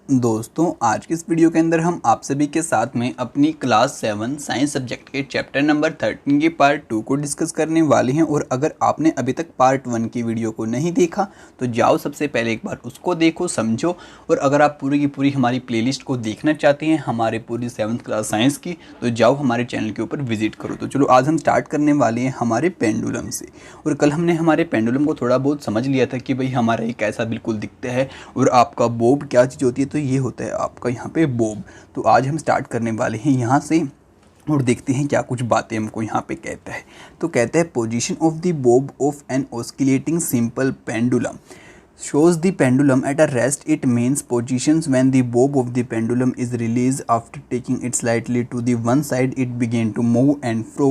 दोस्तों आज की इस वीडियो के अंदर हम आप सभी के साथ में अपनी क्लास 7 साइंस सब्जेक्ट के चैप्टर नंबर 13 के पार्ट 2 को डिस्कस करने वाले हैं। और अगर आपने अभी तक पार्ट 1 की वीडियो को नहीं देखा तो जाओ सबसे पहले एक बार उसको देखो, समझो। और अगर आप पूरी की पूरी हमारी प्लेलिस्ट को देखना चाहते हैं हमारे पूरी 7th क्लास साइंस की, तो जाओ हमारे चैनल के ऊपर विजिट करो। तो चलो आज हम स्टार्ट करने वाले हैं हमारे पेंडुलम से। और कल हमने हमारे पेंडुलम को थोड़ा बहुत समझ लिया था कि भाई हमारा ये कैसा बिल्कुल दिखता है और आपका बोब क्या चीज़ होती है। तो ये होता है आपका यहाँ पे बोब। तो आज हम स्टार्ट करने वाले हैं यहाँ से और देखते हैं क्या कुछ बातें हमको यहाँ पे कहता है। तो कहता है position of the bob of an oscillating simple pendulum shows the pendulum at a rest. It means positions when the bob of the pendulum is released after taking it slightly to the one side it begin to move and fro.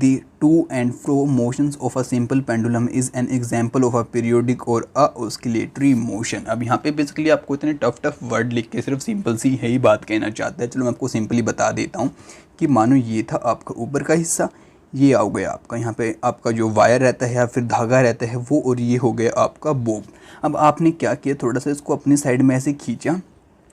The to and fro motions of a simple pendulum is an example of a periodic or a oscillatory motion। अब यहाँ पे basically आपको इतने tough word लिख के सिर्फ simple सी है ही बात कहना चाहता है। चलो मैं आपको सिंपली बता देता हूँ कि मानो ये था आपका ऊपर का हिस्सा, ये आ गया आपका यहाँ पे आपका जो वायर रहता है या फिर धागा रहता है वो, और ये हो गया आपका बोब। अब आपने क्या किया, थोड़ा सा इसको अपनी साइड में ऐसे खींचा,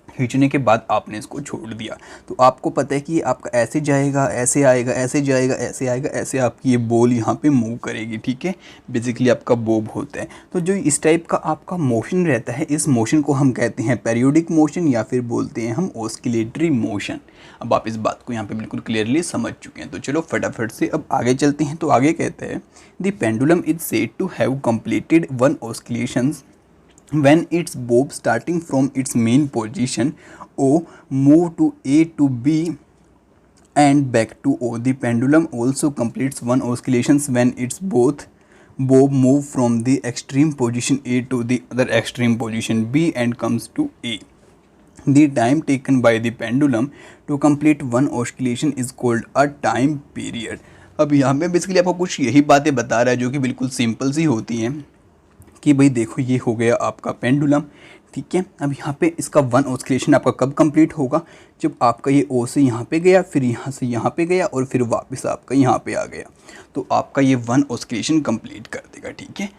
खींचने के बाद आपने इसको छोड़ दिया। तो आपको पता है कि ये आपका ऐसे जाएगा, ऐसे आएगा, ऐसे जाएगा, ऐसे आएगा, ऐसे आपकी ये बॉल यहाँ पे मूव करेगी। ठीक है, बेसिकली आपका बोब होता है। तो जो इस टाइप का आपका मोशन रहता है, इस मोशन को हम कहते हैं पेरियोडिक मोशन या फिर बोलते हैं हम ऑस्किलेटरी मोशन। अब आप इस बात को यहाँ पे बिल्कुल क्लियरली समझ चुके हैं। तो चलो फटाफट से अब आगे चलते हैं। तो आगे कहते हैं the pendulum is said to have completed one oscillations when its bob starting from its main position O move to A to B and back to O. The pendulum also completes one oscillations when its both bob move from the extreme position A to the other extreme position B and comes to A. The time taken by the pendulum to complete one oscillation is called a time period। अब यहाँ पे basically आपको कुछ यही बातें बता रहा है जो कि बिल्कुल सिंपल सी होती हैं कि भाई देखो ये हो गया आपका पेंडुलम। ठीक है, अब यहाँ पे इसका वन ऑस्किलेशन आपका कब कंप्लीट होगा, जब आपका ये ओ से यहाँ पे गया, फिर यहाँ से यहाँ पे गया और फिर वापस आपका यहाँ पे आ गया, तो आपका ये वन ऑस्किलेशन कंप्लीट कर देगा। ठीक है,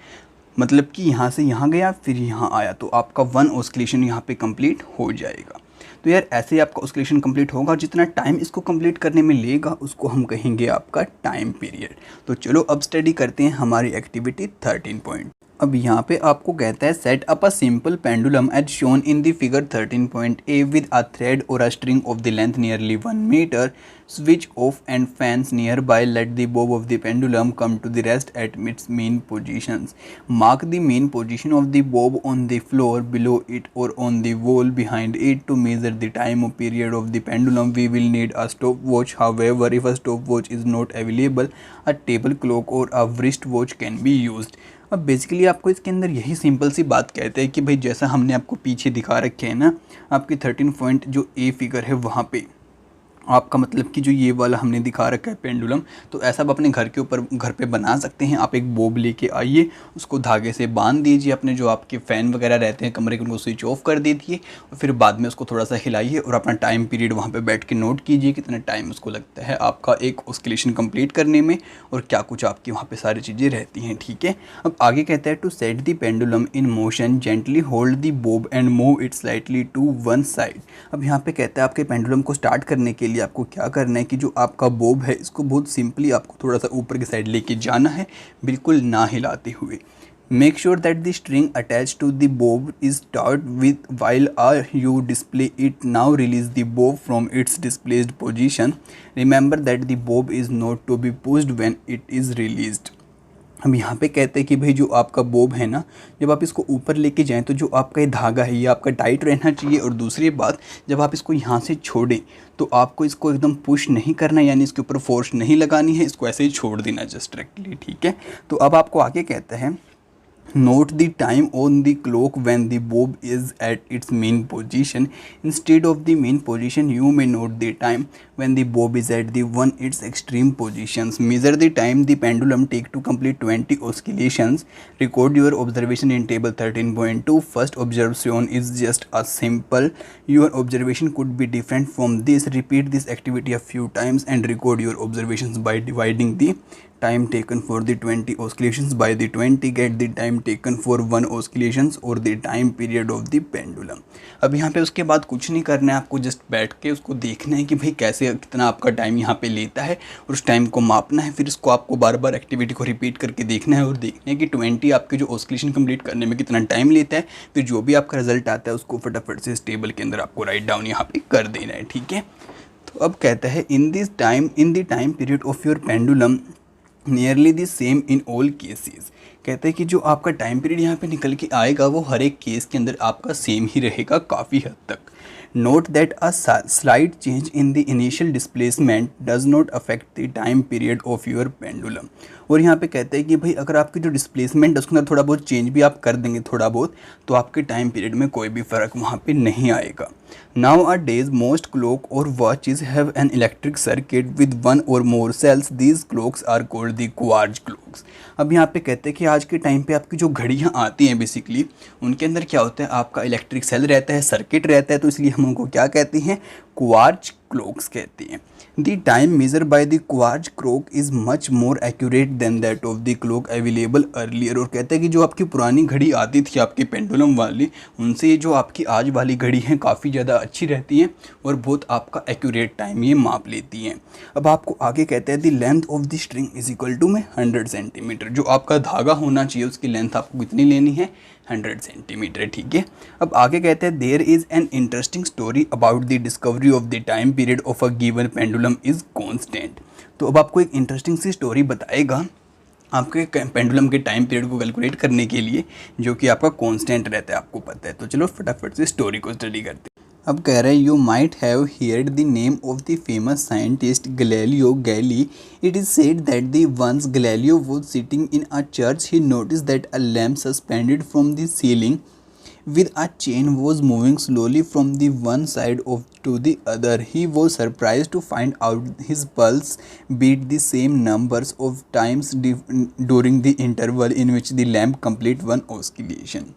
मतलब कि यहाँ से यहाँ गया फिर यहाँ आया, तो आपका वन ऑस्किलेशन यहाँ पे कंप्लीट हो जाएगा। तो यार ऐसे ही आपका ऑस्किलेशन कंप्लीट होगा, जितना टाइम इसको कंप्लीट करने में लेगा उसको हम कहेंगे आपका टाइम पीरियड। तो चलो अब स्टडी करते हैं हमारी एक्टिविटी 13 पॉइंट। अब यहाँ पे आपको कहता है set up a simple pendulum as shown in the figure 13.a with a thread और a string of the length nearly 1 metre, switch off and fans nearby, let the bob of the pendulum come to the rest at its main positions, mark the main position of the bob on the floor below it or on the wall behind it to measure the time or period of the pendulum. We will need a stopwatch, however if a stopwatch is not available a table clock or a wristwatch can be used। अब basically आपको इसके अंदर यही simple सी बात कहते हैं कि भाई जैसा हमने आपको पीछे दिखा रखे हैं ना, आपकी 13 पॉइंट जो ए फिगर है वहाँ पे आपका मतलब कि जो ये वाला हमने दिखा रखा है पेंडुलम, तो ऐसा आप अपने घर के ऊपर घर पे बना सकते हैं। आप एक बोब लेके आइए, उसको धागे से बांध दीजिए, अपने जो आपके फ़ैन वगैरह रहते हैं कमरे के उनको स्विच ऑफ कर दीजिए और फिर बाद में उसको थोड़ा सा हिलाइए और अपना टाइम पीरियड वहाँ पे बैठ के नोट कीजिए कितना टाइम उसको लगता है आपका एक ऑस्किलेशन कंप्लीट करने में और क्या कुछ आपकी वहाँ पर सारी चीज़ें रहती हैं। ठीक है, अब आगे कहता है to set the pendulum in motion gently hold the bob and move it slightly to one side. अब यहाँ पे कहता है आपके पेंडुलम को स्टार्ट करने के लिए आपको क्या करना है कि जो आपका बोब है इसको बहुत सिंपली आपको थोड़ा सा ऊपर की साइड लेके जाना है, बिल्कुल ना हिलाते हुए। Make sure that the string attach to the bob is tight with while you display it. Now release the bob from its displaced position. Remember that the bob is not to be pushed when it is released. हम यहाँ पे कहते हैं कि भाई जो आपका Bob है ना, जब आप इसको ऊपर लेके जाएं तो जो आपका ये धागा है ये आपका टाइट रहना चाहिए। और दूसरी बात, जब आप इसको यहाँ से छोड़ें तो आपको इसको एकदम पुश नहीं करना, यानी इसके ऊपर फोर्स नहीं लगानी है, इसको ऐसे ही छोड़ देना जस्ट डायरेक्टली। ठीक है, तो अब आपको आगे कहता है note the time on the clock when the bob is at its main position. Instead of the main position you may note the time when the bob is at the one its extreme positions. Measure the time the pendulum take to complete 20 oscillations. Record your observation in table 13.2. First observation is just a simple. Your observation could be different from this. Repeat this activity a few times and record your observations by dividing the time taken for the 20 oscillations by the 20 get the time taken for 1 oscillations और the time period of the pendulum. अब यहाँ पे उसके बाद कुछ नहीं करना है, आपको जस्ट बैठ के उसको देखना है कि भाई कैसे कितना आपका टाइम यहाँ पे लेता है और उस टाइम को मापना है। फिर इसको आपको बार बार एक्टिविटी को रिपीट करके देखना है और देखना है कि 20 आपके जो ऑस्किलेशन कंप्लीट करने में कितना टाइम लेता है। फिर जो भी आपका रिजल्ट आता है उसको फटाफट से इस टेबल के अंदर आपको राइट डाउन यहाँ पे कर देना है, ठीक है। तो अब कहता है in the time period of your pendulum nearly the same in all cases. कहते हैं कि जो आपका टाइम पीरियड यहाँ पे निकल के आएगा वो हर एक केस के अंदर आपका सेम ही रहेगा काफ़ी हद तक। Note that a slight change in the initial displacement does not affect the time period of your pendulum. और यहाँ पे कहते हैं कि भाई अगर आपकी जो डिस्प्लेसमेंट है उसके अंदर थोड़ा बहुत चेंज भी आप कर देंगे थोड़ा बहुत, तो आपके टाइम पीरियड में कोई भी फ़र्क वहाँ पे नहीं आएगा। Nowadays most clock और watches have an electric circuit with 1 or more cells, these clocks are called the quartz clocks. अब यहाँ पे कहते हैं कि आज के टाइम पे आपकी जो घड़ियाँ आती हैं बेसिकली उनके अंदर क्या होता है, आपका इलेक्ट्रिक सेल रहता है, सर्किट रहता है, तो इसलिए हम उनको क्या कहते हैं, क्वार्ज क्लॉक्स कहते हैं। The time measure by the quartz clock is much more accurate then that of the clock available earlier. और कहते हैं कि जो आपकी पुरानी घड़ी आती थी आपकी पेंडुलम वाली, उनसे ये जो आपकी आज वाली घड़ी है काफ़ी ज़्यादा अच्छी रहती हैं और बहुत आपका एक्यूरेट टाइम ये माप लेती हैं। अब आपको आगे कहते हैं the length of the string is equal to में 100 सेंटीमीटर। जो आपका धागा होना चाहिए उसकी लेंथ आपको कितनी लेनी है, 100 सेंटीमीटर, ठीक है। अब आगे कहते हैं there is an interesting story about the discovery of the time period of a given pendulum is constant. तो अब आपको एक इंटरेस्टिंग सी स्टोरी बताएगा आपके पेंडुलम के टाइम पीरियड को कैलकुलेट करने के लिए, जो कि आपका कांस्टेंट रहता है, आपको पता है। तो चलो फटाफट से स्टोरी को स्टडी करते हैं। अब कह रहे हैं you might have heard the name of the famous scientist Galileo Galilei. It is said that the once Galileo was sitting in a church he noticed that a lamp suspended from the ceiling with a chain was moving slowly from the one side of to the other. He was surprised to find out his pulse beat the same numbers of times during the interval in which the lamp complete one oscillation.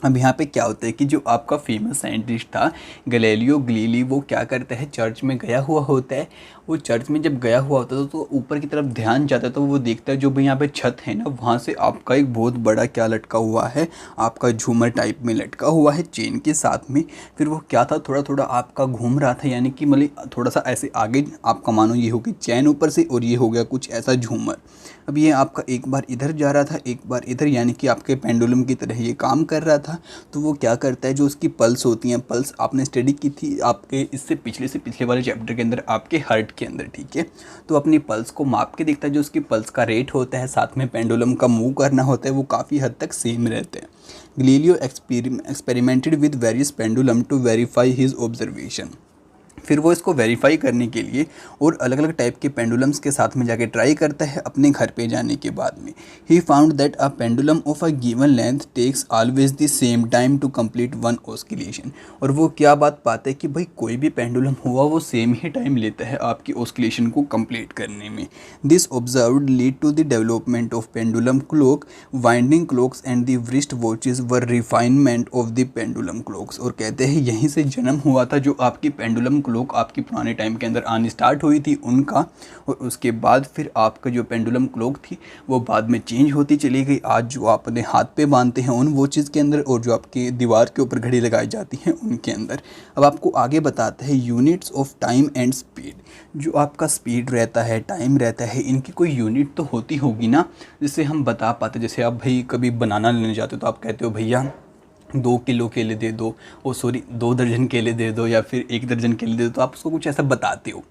अब यहाँ पे क्या होता है कि जो आपका famous scientist था गैलीलियो गैलीली, वो क्या करता है, चर्च में गया हुआ होता है। वो चर्च में जब गया हुआ होता है तो ऊपर की तरफ ध्यान जाता है तो वो देखता है जो भी यहाँ पे छत है ना, वहाँ से आपका एक बहुत बड़ा क्या लटका हुआ है, आपका झूमर टाइप में लटका हुआ है चेन के साथ में। फिर वो क्या था, थोड़ा थोड़ा आपका घूम रहा था, यानी कि मतलब थोड़ा सा ऐसे आगे आपका मानो ये हो गई चैन ऊपर से और ये हो गया कुछ ऐसा झूमर। अब ये आपका एक बार इधर जा रहा था एक बार इधर, यानी कि आपके पेंडुलम की तरह ये काम कर रहा था। तो वो क्या करता है, जो उसकी पल्स होती हैं, पल्स आपने स्टडी की थी आपके इससे पिछले वाले चैप्टर के अंदर आपके हार्ट के अंदर, ठीक है। तो अपनी पल्स को माप के देखता है, जो उसकी पल्स का रेट होता है साथ में पेंडुलम का मूव करना होता है वो काफ़ी हद तक सेम रहते हैं। Galileo experimented with various pendulum to verify his observation. फिर वो इसको वेरीफाई करने के लिए और अलग अलग टाइप के पेंडुलम्स के साथ में जाके ट्राई करता है अपने घर पे जाने के बाद में। He found that a pendulum of a given length takes always the same time to complete one oscillation. और वो क्या बात पाता है कि भाई कोई भी पेंडुलम हुआ वो सेम ही टाइम लेता है आपकी ऑस्किलेशन को कंप्लीट करने में। This observed lead to the development of pendulum clock, winding clocks and the wrist watches were refinement of the pendulum clocks. और कहते हैं यहीं से जन्म हुआ था जो आपकी पेंडुलम क्लॉक आपकी पुराने टाइम के अंदर आनी स्टार्ट हुई थी उनका, और उसके बाद फिर आपका जो पेंडुलम क्लॉक थी वो बाद में चेंज होती चली गई। आज जो आप अपने हाथ पे बांधते हैं उन वॉचेस के अंदर और जो आपकी दीवार के ऊपर घड़ी लगाई जाती हैं उनके अंदर। अब आपको आगे बताते हैं units of time and speed. जो आपका स्पीड रहता है, टाइम रहता है, इनकी कोई यूनिट तो होती होगी ना, जिससे हम बता पाते। जैसे आप भाई कभी बनाना लेने जाते हो तो आप कहते हो भैया 2 किलो केले दे दो, 2 दर्जन केले दे दो, या फिर 1 दर्जन केले दे दो, तो आप उसको कुछ ऐसा बताते हो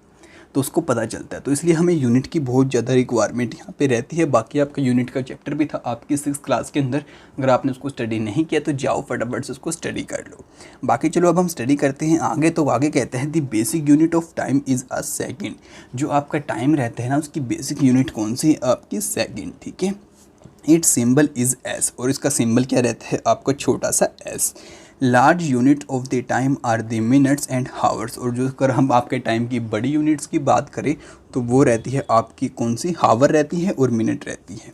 तो उसको पता चलता है। तो इसलिए हमें यूनिट की बहुत ज़्यादा रिक्वायरमेंट यहाँ पे रहती है। बाकी आपका यूनिट का चैप्टर भी था आपकी 6th क्लास के अंदर, अगर आपने उसको स्टडी नहीं किया तो जाओ फटाफट से उसको स्टडी कर लो। बाकी चलो अब हम स्टडी करते हैं आगे। तो आगे कहते हैं the basic unit of time is a second. जो आपका टाइम रहता है ना उसकी बेसिक यूनिट कौन सी है, आपकी सेकेंड, ठीक है। इट सिंबल इज़ एस, और इसका सिंबल क्या रहता है आपका छोटा सा s. Large unit of the time are the minutes and hours. और जो अगर हम आपके टाइम की बड़ी यूनिट्स की बात करें तो वो रहती है आपकी कौन सी, हावर रहती है और मिनट रहती है।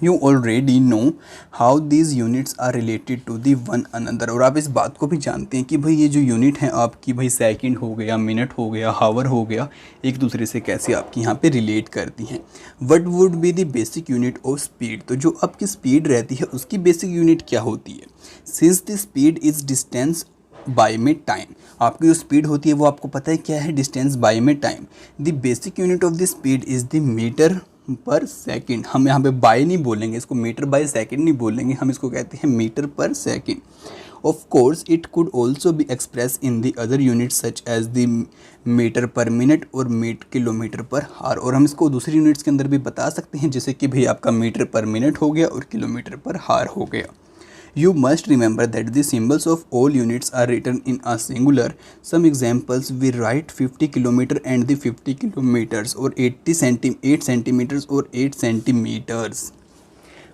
You already know how these units are related to the one another. और आप इस बात को भी जानते हैं कि भाई ये जो यूनिट हैं आपकी, भाई सेकंड हो गया, मिनट हो गया, हावर हो गया, एक दूसरे से कैसे आपकी यहाँ पे रिलेट करती हैं। What would be the basic unit of speed. तो जो आपकी स्पीड रहती है उसकी बेसिक यूनिट क्या होती है। Since the speed is distance by में टाइम, आपकी जो स्पीड होती है वो आपको पता है क्या है, डिस्टेंस बाय में time. The basic unit of the speed is the metre per second. हम यहाँ पे बाय नहीं बोलेंगे, इसको मीटर बाय सेकंड नहीं बोलेंगे, हम इसको कहते हैं metre per second. Of course it could also be express in the other unit such as the metre per minute और किलोमीटर पर हार। और हम इसको दूसरी यूनिट्स के अंदर भी बता सकते हैं, जैसे कि भाई आपका मीटर पर मिनट हो गया और किलोमीटर पर हार हो गया। You must remember that the symbols of all units are written in a singular. Some examples we write 50 kilometer and the 50 kilometers or 8 centimeters or 8 centimeters.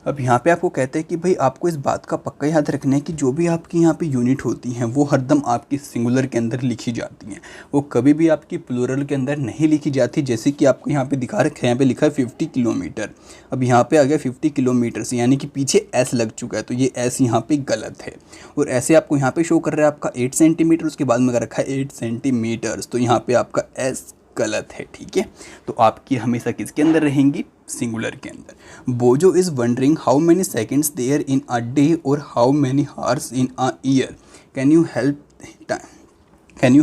अब यहाँ पे आपको कहते हैं कि भाई आपको इस बात का पक्का याद रखना है कि जो भी आपकी यहाँ पे यूनिट होती हैं वो हरदम आपकी सिंगुलर के अंदर लिखी जाती हैं, वो कभी भी आपकी प्लूरल के अंदर नहीं लिखी जाती। जैसे कि आपको यहाँ पे दिखा रखा है, यहाँ पे लिखा है 50 किलोमीटर, अब यहाँ पे आ गया 50 किलोमीटर से, यानी कि पीछे एस लग चुका है, तो ये एस यहाँ पे गलत है। और ऐसे आपको यहाँ पे शो कर रहा है आपका 8 सेंटीमीटर, उसके बाद में रखा है 8 सेंटीमीटर्स, तो यहाँ पे आपका एस गलत है, ठीक है। तो आपकी हमेशा किसके अंदर रहेंगी, सिंगुलर के अंदर। Boojho is wondering how many seconds there in a day और how many hours in a year, can you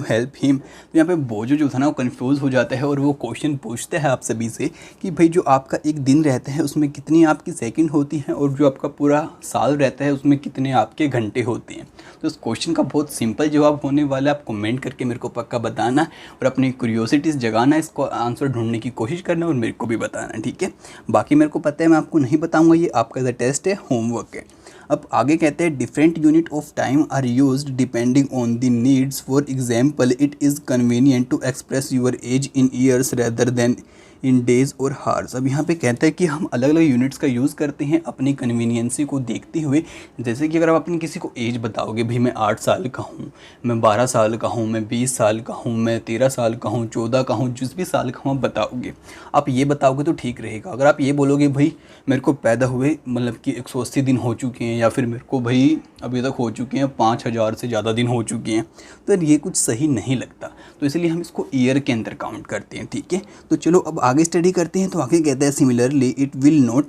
help him. तो यहाँ पे बोजो जो था ना वो कन्फ्यूज़ हो जाता है और वो क्वेश्चन पूछता है आप सभी से कि भाई जो आपका एक दिन रहता है उसमें कितनी आपकी सेकंड होती हैं और जो आपका पूरा साल रहता है उसमें कितने आपके घंटे होते हैं। तो इस क्वेश्चन का बहुत सिंपल जवाब होने वाला है, आप कमेंट करके मेरे को पक्का बताना और अपनी क्यूरियोसिटीज़ जगाना, इसको आंसर ढूंढने की कोशिश करना और मेरे को भी बताना, ठीक है। बाकी मेरे को पता है मैं आपको नहीं बताऊँगा, ये आपका एज अ टेस्ट है, होमवर्क है। अब आगे कहते हैं different unit of time are used depending on the needs. For example it is convenient to express your age in years rather than in days और हार्स। अब यहाँ पे कहता है कि हम अलग अलग यूनिट्स का यूज़ करते हैं अपनी कन्वीनियंसी को देखते हुए। जैसे कि अगर आप अपनी किसी को एज बताओगे, भाई मैं 8 साल का हूँ, मैं 12 साल का हूँ, मैं 20 साल का हूँ, मैं 13 साल का हूँ, 14 का हूँ, जिस भी साल का हूँ आप बताओगे, आप ये बताओगे तो ठीक रहेगा। अगर आप ये बोलोगे भाई मेरे को पैदा हुए मतलब कि 180 दिन हो चुके हैं, या फिर मेरे को भाई अभी तक हो चुके हैं 5000 से ज़्यादा दिन हो चुके हैं, तो ये कुछ सही नहीं लगता। तो इसलिए हम इसको ईयर के अंदर काउंट करते हैं, ठीक है। तो चलो अब आगे स्टडी करते हैं। तो आगे कहते हैं similarly it will not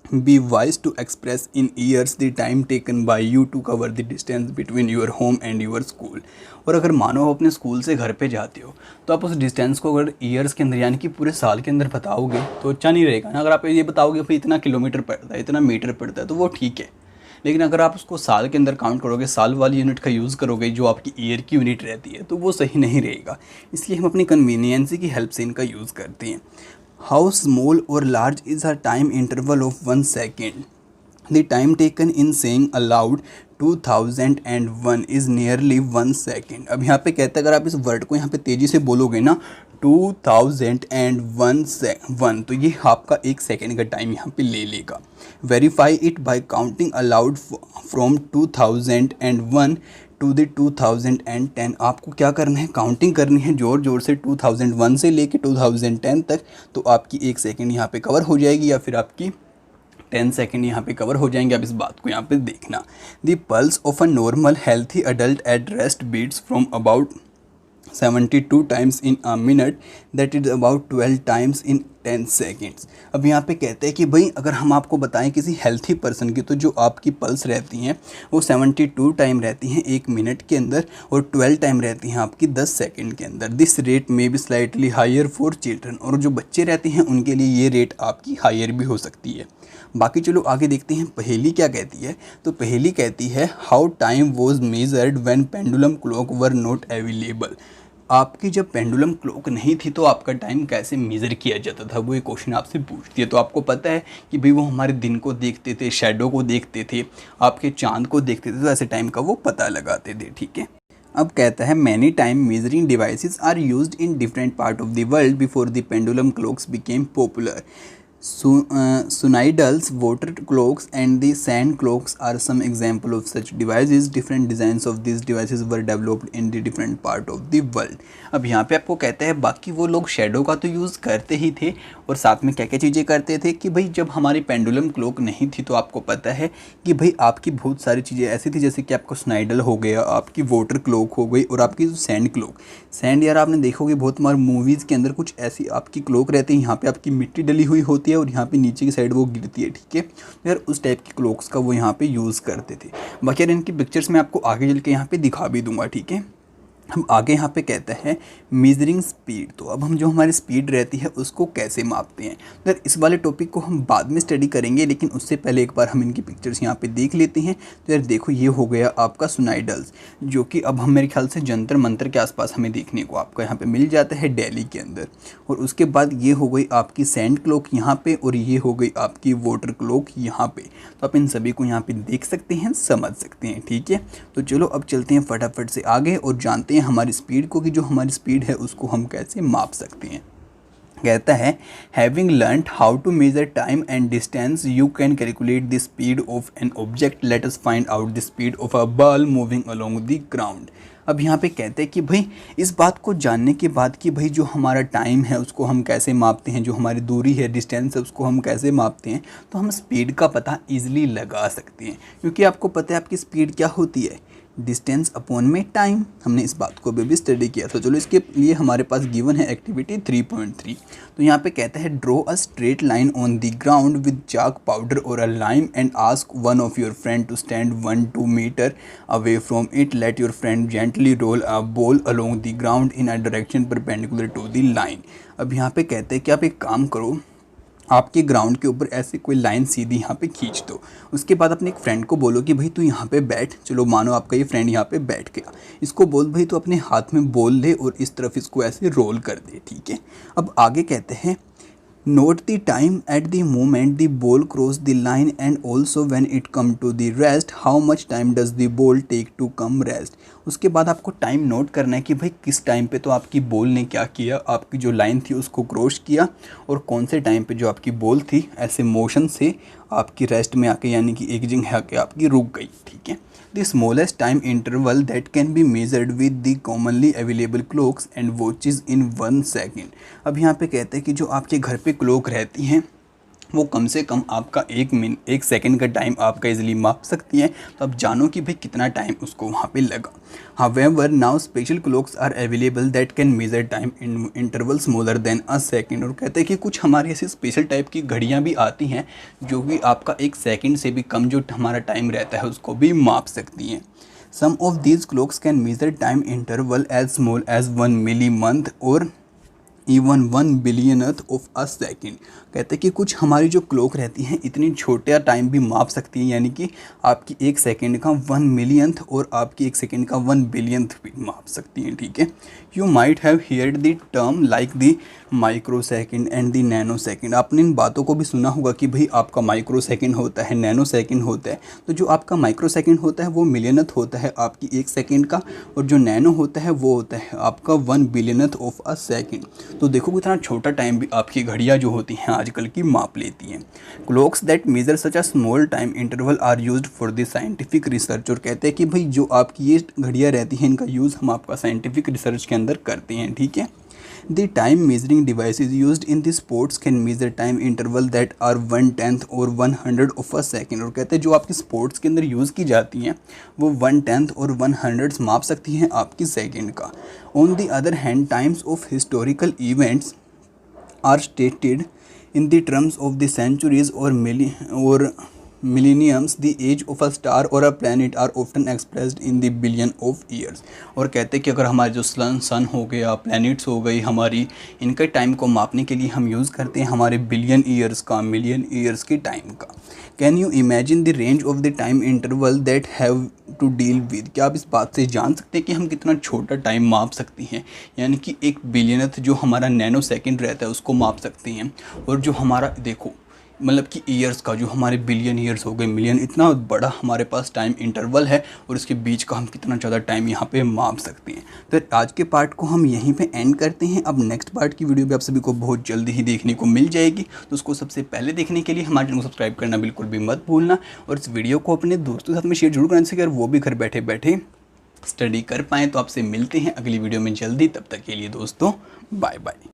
be wise to express in years the time taken by you to cover the distance between your home and your school. और अगर मानो आप अपने स्कूल से घर पे जाते हो तो आप उस डिस्टेंस को अगर ईयर्स के अंदर यानी कि पूरे साल के अंदर बताओगे तो अच्छा नहीं रहेगा ना। अगर आप ये बताओगे भाई इतना किलोमीटर पड़ता है, इतना मीटर पड़ता है, तो वो ठीक है। लेकिन अगर आप उसको साल के अंदर काउंट करोगे, साल वाली यूनिट का यूज़ करोगे जो आपकी ईयर की यूनिट रहती है, तो वो सही नहीं रहेगा। इसलिए हम अपनी कन्वीनियंसी की हेल्प से इनका यूज़ करते हैं। हाउ स्मॉल और large is a time interval of 1 second. The time taken in saying allowed 2001 is nearly 1 second. अब यहाँ पे कहते हैं अगर आप इस वर्ड को यहाँ पे तेज़ी से बोलोगे ना 2001 तो ये आपका 1 सेकेंड का टाइम यहाँ पे ले लेगा। Verify it by counting aloud from 2001 to the 2010। आपको क्या करना है, काउंटिंग करनी है ज़ोर ज़ोर से 2001 से लेके 2010 तक। तो आपकी 1 सेकेंड यहाँ पे कवर हो जाएगी या फिर आपकी 10 सेकेंड यहाँ पे कवर हो जाएंगे। आप इस बात को यहाँ पे देखना। The pulse of a normal healthy adult at rest beats from about 72 times in a minute, that is about 12 times in 10 seconds. अब यहाँ पे कहते हैं कि भाई अगर हम आपको बताएं किसी हेल्थी पर्सन की, तो जो आपकी पल्स रहती हैं वो 72 टाइम रहती हैं 1 मिनट के अंदर और 12 टाइम रहती हैं आपकी 10 सेकेंड के अंदर। This rate may be slightly higher for children. और जो बच्चे रहते हैं उनके लिए ये रेट आपकी हायर भी हो सकती है। बाकी चलो आगे देखते हैं पहेली क्या कहती है। तो पहेली कहती है how time was measured when pendulum clock were not available. आपकी जब पेंडुलम क्लॉक नहीं थी तो आपका टाइम कैसे मेज़र किया जाता था, वो ये क्वेश्चन आपसे पूछती है। तो आपको पता है कि भाई वो हमारे दिन को देखते थे, शैडो को देखते थे, आपके चांद को देखते थे, तो ऐसे टाइम का वो पता लगाते थे, ठीक है। अब कहता है many time measuring devices are used in different part of the world before the pendulum clocks became popular. Sundials, water clocks, and the sand clocks are some example of such devices. Different designs of these devices were developed in the different part of the world. अब यहाँ पे आपको कहते हैं बाकी वो लोग shadow का तो यूज़ करते ही थे और साथ में क्या क्या चीज़ें करते थे कि भाई जब हमारी पेंडुलम क्लॉक नहीं थी तो आपको पता है कि भाई आपकी बहुत सारी चीज़ें ऐसी थी जैसे कि आपको स्नाइडल हो गया, आपकी वाटर क्लॉक हो गई और आपकी सैंड क्लॉक। सैंड यार आपने देखोगे बहुत बार मूवीज़ के अंदर कुछ ऐसी आपकी क्लॉक रहती है, यहाँ पे आपकी मिट्टी डली हुई होती है और यहाँ पे नीचे की साइड वो गिरती है, ठीक है। तो यार उस टाइप की क्लॉक्स का वो यहाँ पे यूज़ करते थे। बाकी यार इनकी पिक्चर्स मैं आपको आगे चल के यहाँ पे दिखा भी दूंगा, ठीक है। हम आगे यहाँ पे कहते हैं मेजरिंग स्पीड। तो अब हम जो हमारी स्पीड रहती है उसको कैसे मापते हैं, तो इस वाले टॉपिक को हम बाद में स्टडी करेंगे, लेकिन उससे पहले एक बार हम इनकी पिक्चर्स यहाँ पे देख लेते हैं। तो यार देखो ये हो गया आपका सुनाइडल्स, जो कि अब हम मेरे ख्याल से जंतर मंतर के आसपास हमें देखने को आपका यहाँ पे मिल जाता है दिल्ली के अंदर। और उसके बाद ये हो गई आपकी सैंड क्लॉक यहाँ पे और ये हो गई आपकी वाटर क्लॉक यहाँ पे। तो आप इन सभी को यहाँ पे देख सकते हैं, समझ सकते हैं, ठीक है। तो चलो अब चलते हैं फटाफट से आगे और जानते हैं हमारी स्पीड को कि जो हमारी स्पीड है उसको हम कैसे माप सकते हैं। कहता है having learned how to measure time and distance you can calculate the speed of an object, let us find out the speed of a ball moving along the ground. अब यहाँ पे कहते हैं कि भाई इस बात को जानने के बाद कि भाई जो हमारा टाइम है उसको हम कैसे मापते हैं, जो हमारी दूरी है, डिस्टेंस है, उसको हम कैसे मापते हैं, तो हम स्पीड का पता ईजिली लगा सकते हैं। क्योंकि आपको पता है आपकी स्पीड क्या होती है, डिस्टेंस अपॉन में टाइम। हमने इस बात को भी स्टडी किया था। चलो इसके लिए हमारे पास गिवन है एक्टिविटी 3.3। तो यहाँ पे कहता है draw a straight line on the ground with chalk powder or a lime and ask one of your friend to stand 1-2 metre away from it, let your friend gently roll a ball along the ground in a direction perpendicular to the line. अब यहाँ पे कहते हैं कि आप एक काम करो, आपके ग्राउंड के ऊपर ऐसे कोई लाइन सीधी यहाँ पे खींच दो। उसके बाद अपने एक फ्रेंड को बोलो कि भाई तू यहाँ पे बैठ। चलो मानो आपका ये फ्रेंड यहाँ पे बैठ गया, इसको बोल भाई तो अपने हाथ में बॉल ले और इस तरफ इसको ऐसे रोल कर दे, ठीक है। अब आगे कहते हैं note the time at the moment the ball cross the line and also when it come to the rest how much time does the ball take to come rest. उसके बाद आपको टाइम नोट करना है कि भाई किस time पे तो आपकी बॉल ने क्या किया, आपकी जो लाइन थी उसको क्रॉस किया और कौन से टाइम पे जो आपकी बॉल थी ऐसे मोशन से आपकी रेस्ट में आके यानी कि एक जगह आके आपकी रुक गई, ठीक है। The smallest time interval that can be measured with the commonly available clocks and watches in 1 second। अब यहाँ पे कहते हैं कि जो आपके घर पे क्लॉक रहती हैं वो कम से कम आपका 1 सेकंड का टाइम आपका इजीली माप सकती हैं। तो अब जानो कि भाई कितना टाइम उसको वहाँ पे लगा। However, now special clocks are available that can measure time in intervals smaller than a second। और कहते हैं कि कुछ हमारी ऐसी स्पेशल टाइप की घड़ियाँ भी आती हैं जो कि आपका 1 सेकंड से भी कम जो हमारा टाइम रहता है उसको भी माप सकती हैं। Some of these clocks can measure time interval as small as 1 millimonth और इवन 1 बिलियनथ ऑफ अ सेकेंड। कहते हैं कि कुछ हमारी जो क्लॉक रहती हैं इतनी छोटा टाइम भी माप सकती है, यानी कि आपकी 1 सेकेंड का 1 मिलियंथ और आपकी 1 सेकेंड का 1 बिलियंथ भी माप सकती हैं, ठीक है। You might have heard the term like the micro second and the nano second. आपने इन बातों को भी सुना होगा कि भाई आपका माइक्रो सेकेंड होता है, नैनो सेकेंड होता है। तो जो आपका माइक्रो सेकेंड होता है वो मिलियनथ होता है आपकी 1 सेकेंड का, और जो नैनो होता है वो होता है आपका 1 बिलियनथ ऑफ अ सेकेंड। तो देखो कितना छोटा टाइम भी आपकी घड़ियाँ जो होती हैं आजकल की माप लेती हैं। Clocks that measure such a small time interval are used for the scientific research. और कहते हैं कि भाई जो आपकी ये घड़ियाँ रहती हैं इनका यूज़ हम आपका साइंटिफिक रिसर्च के अंदर करते हैं, ठीक है। The time measuring devices used in the sports can measure time interval that are 1/10 और 100 of a second। और कहते हैं जो आपकी स्पोर्ट्स के अंदर यूज़ की जाती हैं वो 1/10 और 100 माप सकती हैं आपकी सेकंड का। On the other hand, times of historical events are stated in the terms of the centuries or millenniums। The age of a star or a planet are often expressed in the billion of years। और कहते हैं कि अगर हमारे जो सन हो गया, planets हो गई हमारी, इनके टाइम को मापने के लिए हम यूज़ करते हैं हमारे बिलियन ईयर्स का, मिलियन ईयर्स के टाइम का। Can you imagine the range of the time interval that have to deal with. क्या आप इस बात से जान सकते हैं कि हम कितना छोटा टाइम माप सकती हैं, यानी कि 1 बिलियनथ जो हमारा नैनो सेकेंड रहता है उसको माप सकते हैं। और जो हमारा देखो मतलब कि ईयर्स का, जो हमारे बिलियन ईयर्स हो गए, मिलियन, इतना बड़ा हमारे पास टाइम इंटरवल है और उसके बीच का हम कितना ज़्यादा टाइम यहाँ पे माप सकते हैं। तो आज के पार्ट को हम यहीं पे एंड करते हैं। अब नेक्स्ट पार्ट की वीडियो भी आप सभी को बहुत जल्दी ही देखने को मिल जाएगी, तो उसको सबसे पहले देखने के लिए हमारे चैनल को सब्सक्राइब करना बिल्कुल भी मत भूलना और इस वीडियो को अपने दोस्तों के साथ में शेयर जरूर करना चाहिए, अगर वो भी घर बैठे बैठे स्टडी कर पाएँ। तो आपसे मिलते हैं अगली वीडियो में जल्दी, तब तक के लिए दोस्तों बाय बाय।